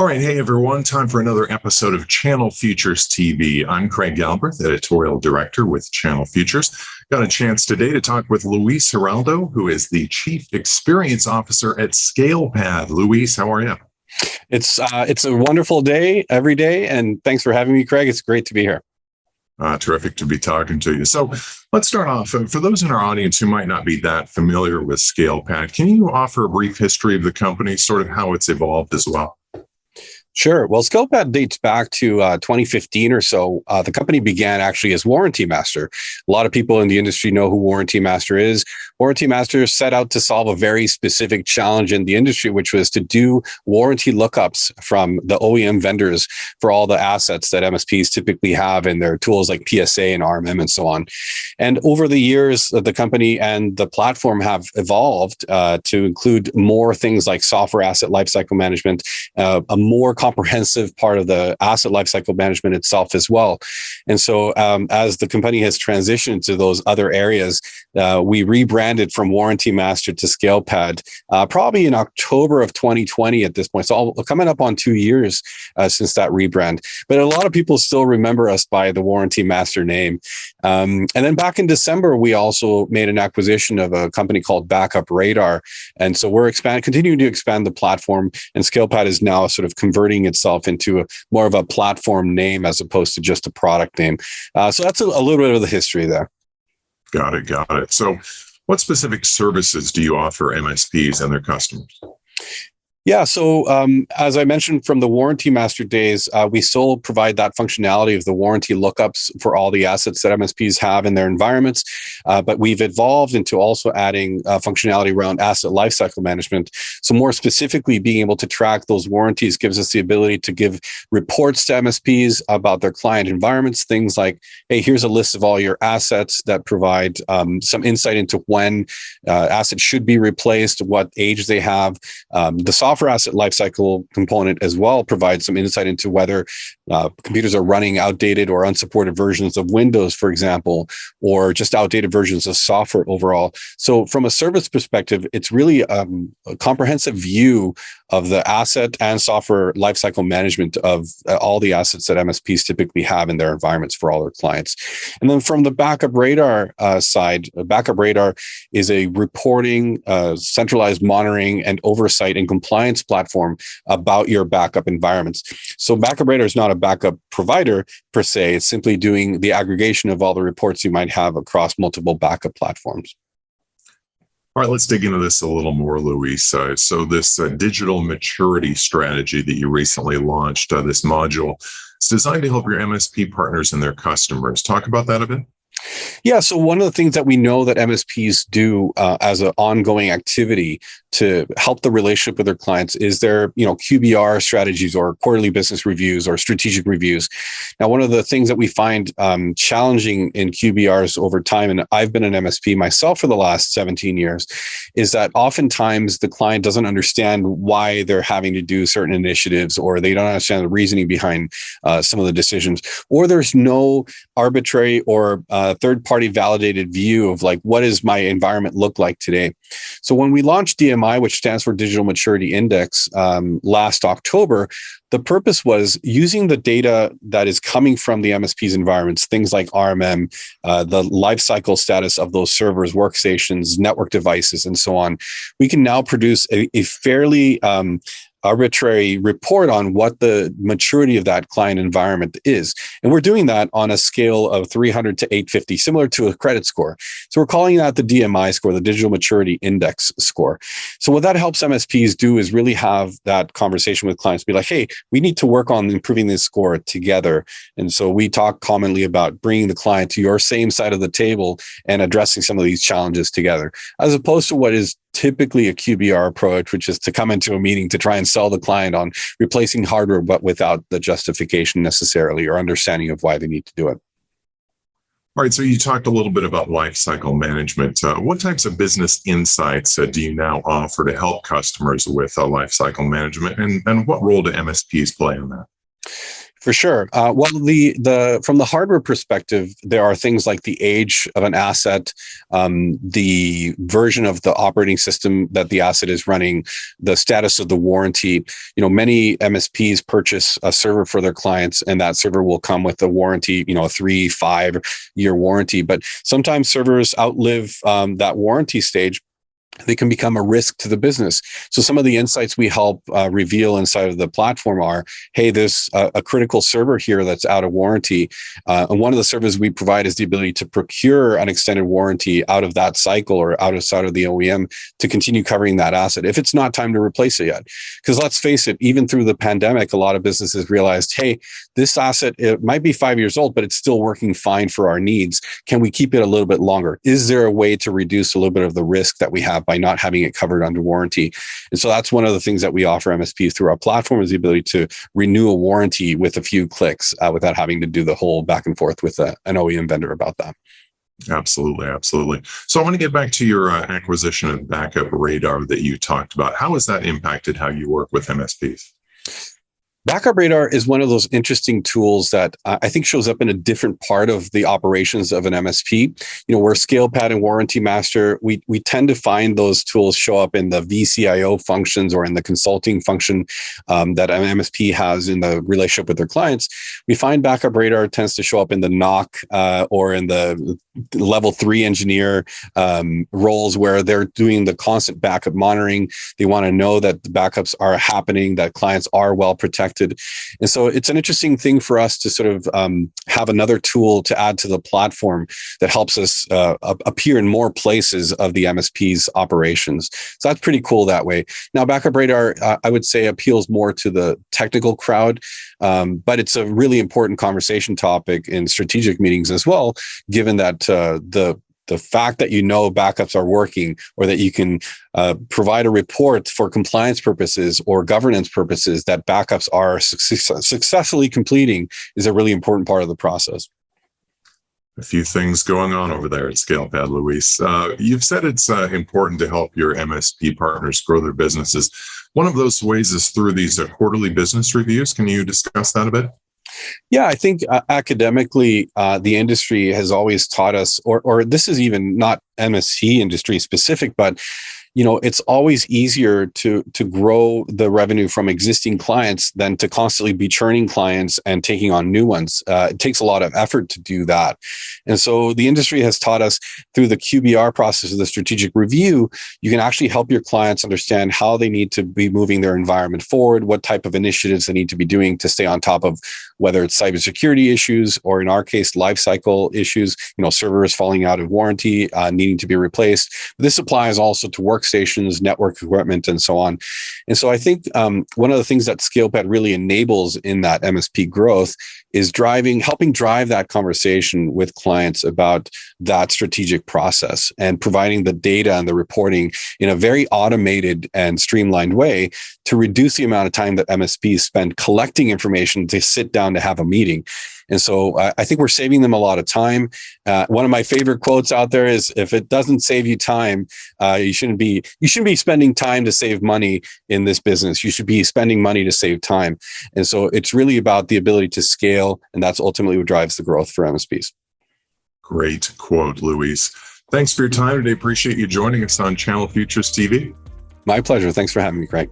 All right. Hey, everyone. Time for another episode of Channel Futures TV. I'm Craig Galbraith, Editorial Director with Channel Futures. Got a chance today to talk with Luis Geraldo, who is the Chief Experience Officer at ScalePad. Luis, how are you? It's a wonderful day every day, and thanks for having me, Craig. It's great to be here. Terrific to be talking to you. So let's start off. For those in our audience who might not be that familiar with ScalePad, can you offer a brief history of the company, sort of how it's evolved as well? Sure. Well, ScalePad dates back to 2015 or so. The company began actually as Warranty Master. A lot of people in the industry know who Warranty Master is. Warranty Master set out to solve a very specific challenge in the industry, which was to do warranty lookups from the OEM vendors for all the assets that MSPs typically have in their tools like PSA and RMM and so on. And over the years, the company and the platform have evolved to include more things like software asset lifecycle management, a more comprehensive part of the asset lifecycle management itself as well. And so as the company has transitioned to those other areas, we rebranded from Warranty Master to ScalePad probably in October of 2020 at this point. So coming up on 2 years since that rebrand. But a lot of people still remember us by the Warranty Master name. And then back in December, we also made an acquisition of a company called Backup Radar. And so we're continuing to expand the platform, and ScalePad is now sort of converting itself into more of a platform name as opposed to just a product name. So that's a little bit of the history there. Got it. So what specific services do you offer MSPs and their customers? Yeah. So as I mentioned from the Warranty Master days, we still provide that functionality of the warranty lookups for all the assets that MSPs have in their environments. But we've evolved into also adding functionality around asset lifecycle management. So more specifically, being able to track those warranties gives us the ability to give reports to MSPs about their client environments. Things like, hey, here's a list of all your assets that provide some insight into when assets should be replaced, what age they have. The software asset lifecycle component as well provides some insight into whether computers are running outdated or unsupported versions of Windows, for example, or just outdated versions of software overall. So from a service perspective, it's really a comprehensive view of the asset and software lifecycle management of all the assets that MSPs typically have in their environments for all their clients. And then from the Backup Radar side, Backup Radar is a reporting, centralized monitoring and oversight and compliance platform about your backup environments. So Backup Radar is not a backup provider per se. It's simply doing the aggregation of all the reports you might have across multiple backup platforms. All right, let's dig into this a little more, Luis. So this digital maturity strategy that you recently launched, this module, it's designed to help your MSP partners and their customers. Talk about that a bit. Yeah. So one of the things that we know that MSPs do as an ongoing activity to help the relationship with their clients is their, QBR strategies or quarterly business reviews or strategic reviews. Now, one of the things that we find challenging in QBRs over time, and I've been an MSP myself for the last 17 years, is that oftentimes the client doesn't understand why they're having to do certain initiatives, or they don't understand the reasoning behind some of the decisions, or there's no arbitrary or third-party validated view of like, what does my environment look like today? So when we launched DMI, which stands for Digital Maturity Index, last October, the purpose was using the data that is coming from the MSP's environments, things like RMM, the lifecycle status of those servers, workstations, network devices, and so on. We can now produce a fairly arbitrary report on what the maturity of that client environment is. And we're doing that on a scale of 300 to 850, similar to a credit score. So we're calling that the DMI score, the Digital Maturity Index score. So what that helps MSPs do is really have that conversation with clients, be like, hey, we need to work on improving this score together. And so we talk commonly about bringing the client to your same side of the table and addressing some of these challenges together, as opposed to what is typically a QBR approach, which is to come into a meeting to try and sell the client on replacing hardware, but without the justification necessarily or understanding of why they need to do it. All right, so you talked a little bit about lifecycle management. What types of business insights do you now offer to help customers with lifecycle management, and what role do MSPs play in that? For sure. Well, the from the hardware perspective, there are things like the age of an asset, the version of the operating system that the asset is running, the status of the warranty. Many MSPs purchase a server for their clients, and that server will come with a warranty, a 3-5 year warranty. But sometimes servers outlive that warranty stage. They can become a risk to the business. So some of the insights we help reveal inside of the platform are, hey, there's a critical server here that's out of warranty. And one of the services we provide is the ability to procure an extended warranty out of that cycle or outside of the OEM to continue covering that asset if it's not time to replace it yet. Because let's face it, even through the pandemic, a lot of businesses realized, hey, this asset, it might be 5 years old, but it's still working fine for our needs. Can we keep it a little bit longer? Is there a way to reduce a little bit of the risk that we have by not having it covered under warranty? And so that's one of the things that we offer MSPs through our platform, is the ability to renew a warranty with a few clicks without having to do the whole back and forth with an OEM vendor about that. Absolutely. Absolutely. So I want to get back to your acquisition of Backup Radar that you talked about. How has that impacted how you work with MSPs? Backup Radar is one of those interesting tools that I think shows up in a different part of the operations of an MSP. Where ScalePad and Warranty Master, we tend to find those tools show up in the VCIO functions or in the consulting function that an MSP has in the relationship with their clients. We find Backup Radar tends to show up in the NOC or in the level 3 engineer roles, where they're doing the constant backup monitoring. They want to know that the backups are happening, that clients are well protected. And so it's an interesting thing for us to sort of have another tool to add to the platform that helps us appear in more places of the MSP's operations. So that's pretty cool that way. Now, Backup Radar, I would say, appeals more to the technical crowd, but it's a really important conversation topic in strategic meetings as well, given that the fact that backups are working, or that you can provide a report for compliance purposes or governance purposes that backups are successfully completing, is a really important part of the process. A few things going on over there at ScalePad, Luis. You've said it's important to help your MSP partners grow their businesses. One of those ways is through these quarterly business reviews. Can you discuss that a bit? Yeah, I think academically, the industry has always taught us, or this is even not MSP industry specific, but it's always easier to grow the revenue from existing clients than to constantly be churning clients and taking on new ones. It takes a lot of effort to do that. And so the industry has taught us through the QBR process of the strategic review, you can actually help your clients understand how they need to be moving their environment forward, what type of initiatives they need to be doing to stay on top of whether it's cybersecurity issues, or in our case, lifecycle issues, servers falling out of warranty, needing to be replaced. This applies also to workstations, network equipment, and so on. And so I think one of the things that ScalePad really enables in that MSP growth is helping drive that conversation with clients about that strategic process, and providing the data and the reporting in a very automated and streamlined way to reduce the amount of time that MSPs spend collecting information to sit down to have a meeting. And so I think we're saving them a lot of time. One of my favorite quotes out there is, if it doesn't save you time, you shouldn't be spending time to save money in this business. You should be spending money to save time. And so it's really about the ability to scale, and that's ultimately what drives the growth for MSPs. Great quote, Luis. Thanks for your time today. Appreciate you joining us on Channel Futures TV. My pleasure. Thanks for having me, Craig.